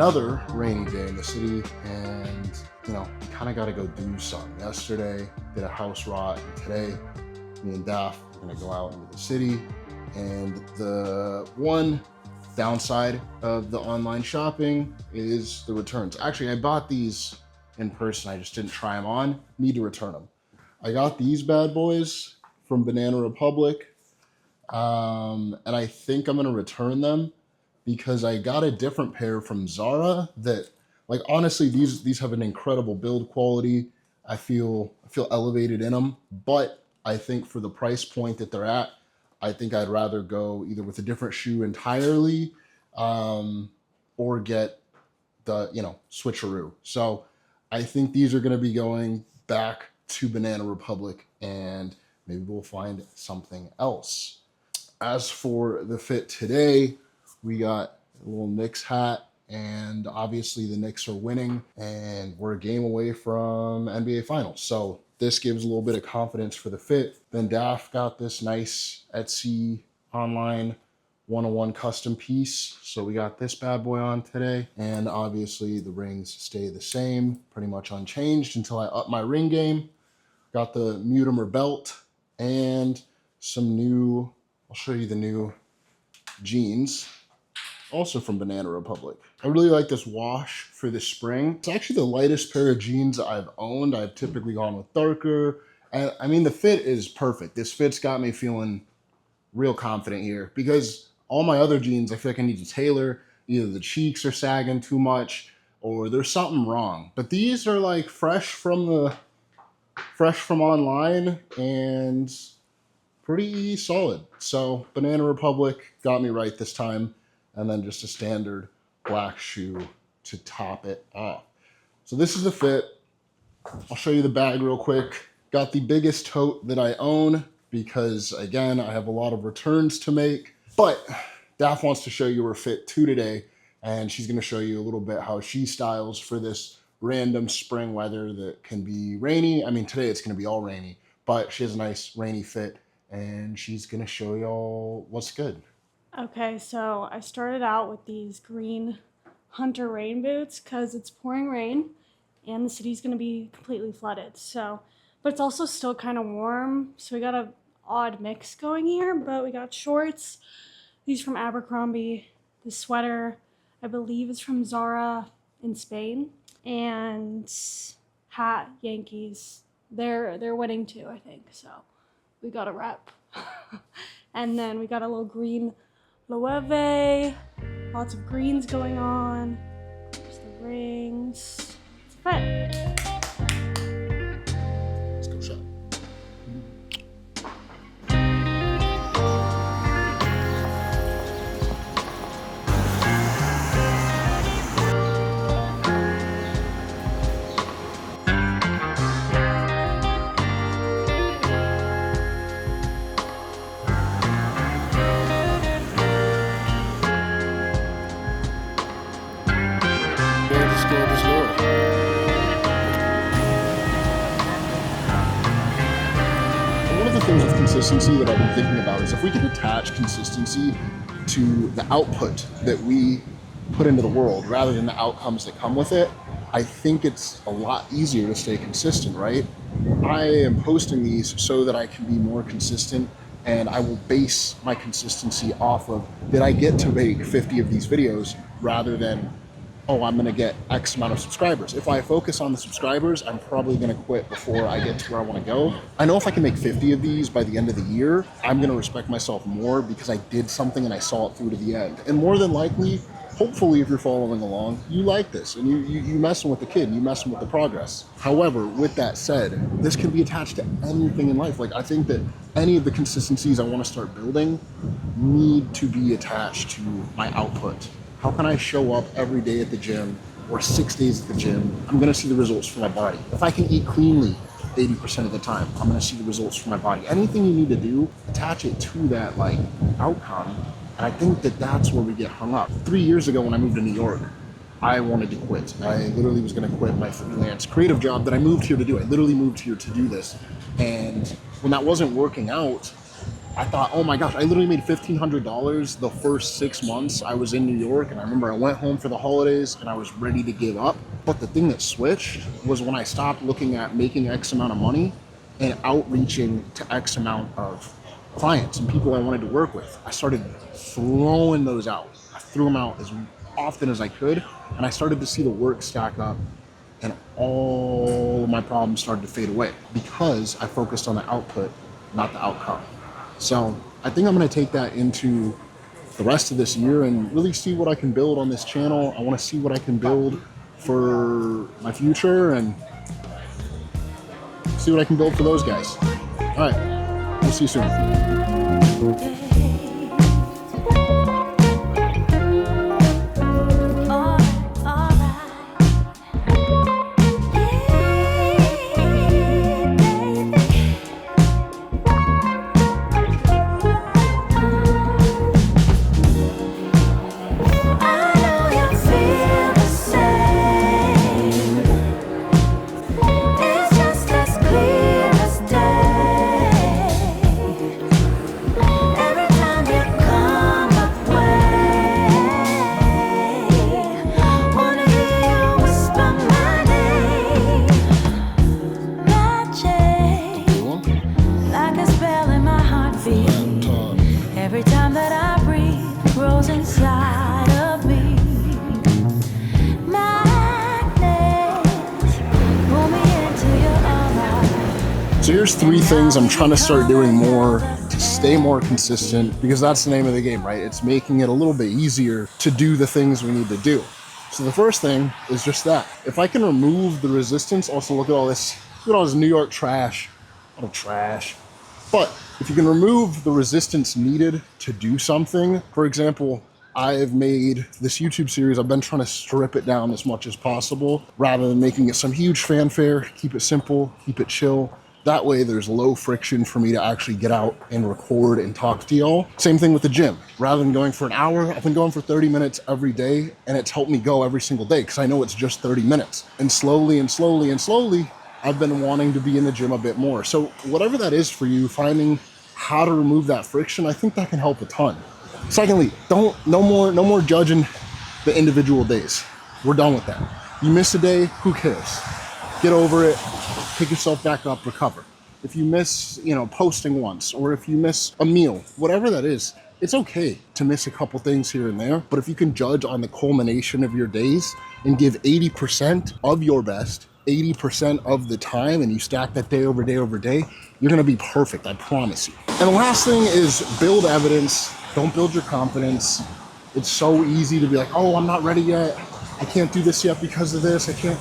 another rainy day in the city, and you know, we kind of got to go do something. Yesterday, did a house rot, and today, me and Daph are gonna go out into the city. And the one downside of the online shopping is the returns. Actually, I bought these in person. I just didn't try them on. Need to return them. I got these bad boys from Banana Republic, and I think I'm gonna return them because I got a different pair from Zara that, like, honestly, these have an incredible build quality. I feel elevated in them, but I think for the price point that they're at, I think I'd rather go either with a different shoe entirely, or get the, switcheroo. So I think these are going to be going back to Banana Republic, and maybe we'll find something else. As for the fit today, we got a little Knicks hat, and obviously the Knicks are winning, and we're a game away from NBA Finals. So this gives a little bit of confidence for the fit. Then Daph got this nice Etsy online 101 custom piece. So we got this bad boy on today. And obviously the rings stay the same, pretty much unchanged until I up my ring game. Got the Mutimer belt and some new, I'll show you the new jeans, also from Banana Republic. I really like this wash for the spring. It's actually the lightest pair of jeans I've owned. I've typically gone with darker. And I mean, the fit is perfect. This fit's got me feeling real confident here because all my other jeans, I feel like I need to tailor. Either the cheeks are sagging too much or there's something wrong. But these are like fresh from online and pretty solid. So Banana Republic got me right this time. And then just a standard black shoe to top it off. So this is the fit. I'll show you the bag real quick. Got the biggest tote that I own because, again, I have a lot of returns to make. But Daph wants to show you her fit too today, and she's going to show you a little bit how she styles for this random spring weather that can be rainy. I mean, today it's going to be all rainy, but she has a nice rainy fit, and she's going to show y'all what's good. Okay, so I started out with these green Hunter rain boots because it's pouring rain and the city's gonna be completely flooded. But it's also still kind of warm, so we got a odd mix going here. But we got shorts, these from Abercrombie, the sweater I believe is from Zara in Spain, and hat Yankees. They're winning too, I think. So we got a rep, and then we got a little green Loewe, lots of greens going on. There's the rings. It's fun. Let's go shop. Consistency that I've been thinking about is if we can attach consistency to the output that we put into the world rather than the outcomes that come with it, I think it's a lot easier to stay consistent, right? I am posting these so that I can be more consistent, and I will base my consistency off of, did I get to make 50 of these videos rather than, oh, I'm gonna get X amount of subscribers. If I focus on the subscribers, I'm probably gonna quit before I get to where I wanna go. I know if I can make 50 of these by the end of the year, I'm gonna respect myself more because I did something and I saw it through to the end. And more than likely, hopefully if you're following along, you like this and you messing with the kid, you messing with the progress. However, with that said, this can be attached to anything in life. Like, I think that any of the consistencies I wanna start building need to be attached to my output. How can I show up every day at the gym or 6 days at the gym? I'm gonna see the results for my body. If I can eat cleanly 80% of the time, I'm gonna see the results for my body. Anything you need to do, attach it to that like outcome. And I think that that's where we get hung up. 3 years ago when I moved to New York, I wanted to quit. I literally was gonna quit my freelance creative job that I moved here to do. I literally moved here to do this. And when that wasn't working out, I thought, oh my gosh, I literally made $1,500 the first 6 months I was in New York. And I remember I went home for the holidays and I was ready to give up. But the thing that switched was when I stopped looking at making X amount of money and outreaching to X amount of clients and people I wanted to work with. I started throwing those out. I threw them out as often as I could. And I started to see the work stack up, and all of my problems started to fade away because I focused on the output, not the outcome. So I think I'm going to take that into the rest of this year and really see what I can build on this channel. I want to see what I can build for my future and see what I can build for those guys. All right, we'll see you soon. Every time that I breathe, grows inside of me. Magnets, pull me into your aura. So here's 3 things I'm trying to start doing more to stay more consistent, because that's the name of the game, right? It's making it a little bit easier to do the things we need to do. So the first thing is just that. If I can remove the resistance, also look at all this New York trash, a lot of trash. But if you can remove the resistance needed to do something, for example, I've made this YouTube series, I've been trying to strip it down as much as possible rather than making it some huge fanfare. Keep it simple, keep it chill. That way there's low friction for me to actually get out and record and talk to y'all. Same thing with the gym. Rather than going for an hour, I've been going for 30 minutes every day, and it's helped me go every single day because I know it's just 30 minutes. And slowly and slowly and slowly, I've been wanting to be in the gym a bit more. So whatever that is for you, finding how to remove that friction, I think that can help a ton. Secondly, no more judging the individual days. We're done with that. You miss a day, who cares? Get over it, pick yourself back up, recover. If you miss, posting once, or if you miss a meal, whatever that is, it's okay to miss a couple things here and there. But if you can judge on the culmination of your days and give 80% of your best, 80% of the time, and you stack that day over day over day, you're gonna be perfect, I promise you. And the last thing is build evidence. Don't build your confidence. It's so easy to be like, oh, I'm not ready yet. I can't do this yet because of this. I can't.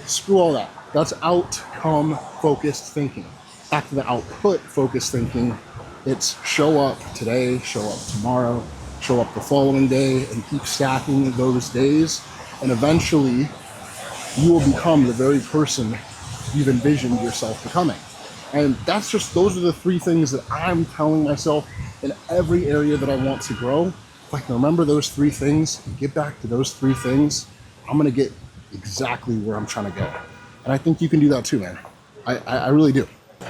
Screw all that. That's outcome focused thinking. Back to the output focused thinking. It's show up today, show up tomorrow, show up the following day, and keep stacking those days. And eventually, you will become the very person you've envisioned yourself becoming. And those are the 3 things that I'm telling myself in every area that I want to grow. If I can remember those 3 things, get back to those 3 things, I'm gonna get exactly where I'm trying to go. And I think you can do that too, man. I really do.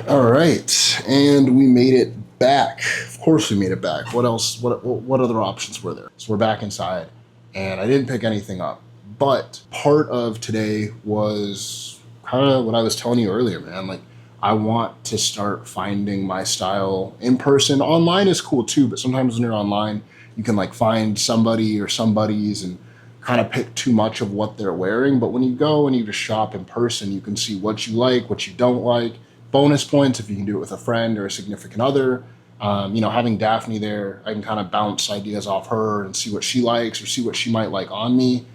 All right, and we made it back. Of course we made it back. What else, what other options were there? So we're back inside, and I didn't pick anything up. But part of today was kind of what I was telling you earlier, man. Like, I want to start finding my style in person. Online is cool too, but sometimes when you're online, you can like find somebody or somebody's and kind of pick too much of what they're wearing. But when you go and you just shop in person, you can see what you like, what you don't like. Bonus points if you can do it with a friend or a significant other. Having Daphne there, I can kind of bounce ideas off her and see what she likes or see what she might like on me.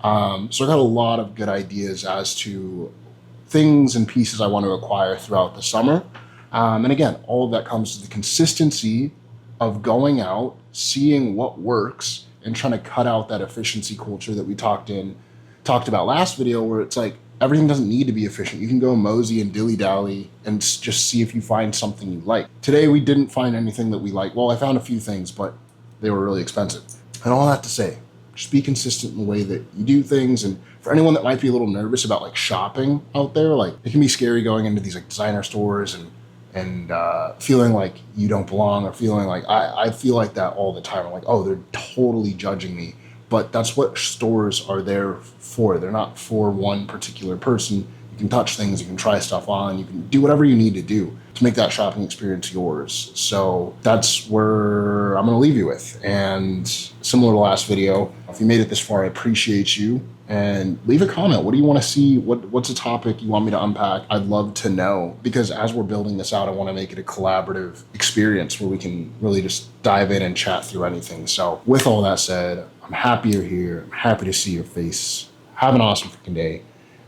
So I got a lot of good ideas as to things and pieces I want to acquire throughout the summer. And again, all of that comes to the consistency of going out, seeing what works, and trying to cut out that efficiency culture that we talked about last video, where it's like everything doesn't need to be efficient. You can go mosey and dilly-dally and just see if you find something you like. Today, we didn't find anything that we like. Well, I found a few things, but they were really expensive. And all that to say, just be consistent in the way that you do things. And for anyone that might be a little nervous about like shopping out there, like it can be scary going into these like designer stores and feeling like you don't belong, or feeling like I feel like that all the time. I'm like, oh, they're totally judging me. But that's what stores are there for. They're not for one particular person. You can touch things, you can try stuff on, you can do whatever you need to do to make that shopping experience yours. So that's where I'm gonna leave you with. And similar to last video, if you made it this far, I appreciate you. And leave a comment. What do you want to see? What's a topic you want me to unpack? I'd love to know, because as we're building this out, I want to make it a collaborative experience where we can really just dive in and chat through anything. So with all that said, I'm happy you're here. I'm happy to see your face. Have an awesome freaking day.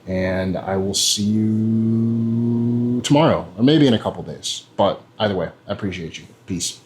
And I will see you tomorrow, or maybe in a couple days. But either way, I appreciate you. Peace.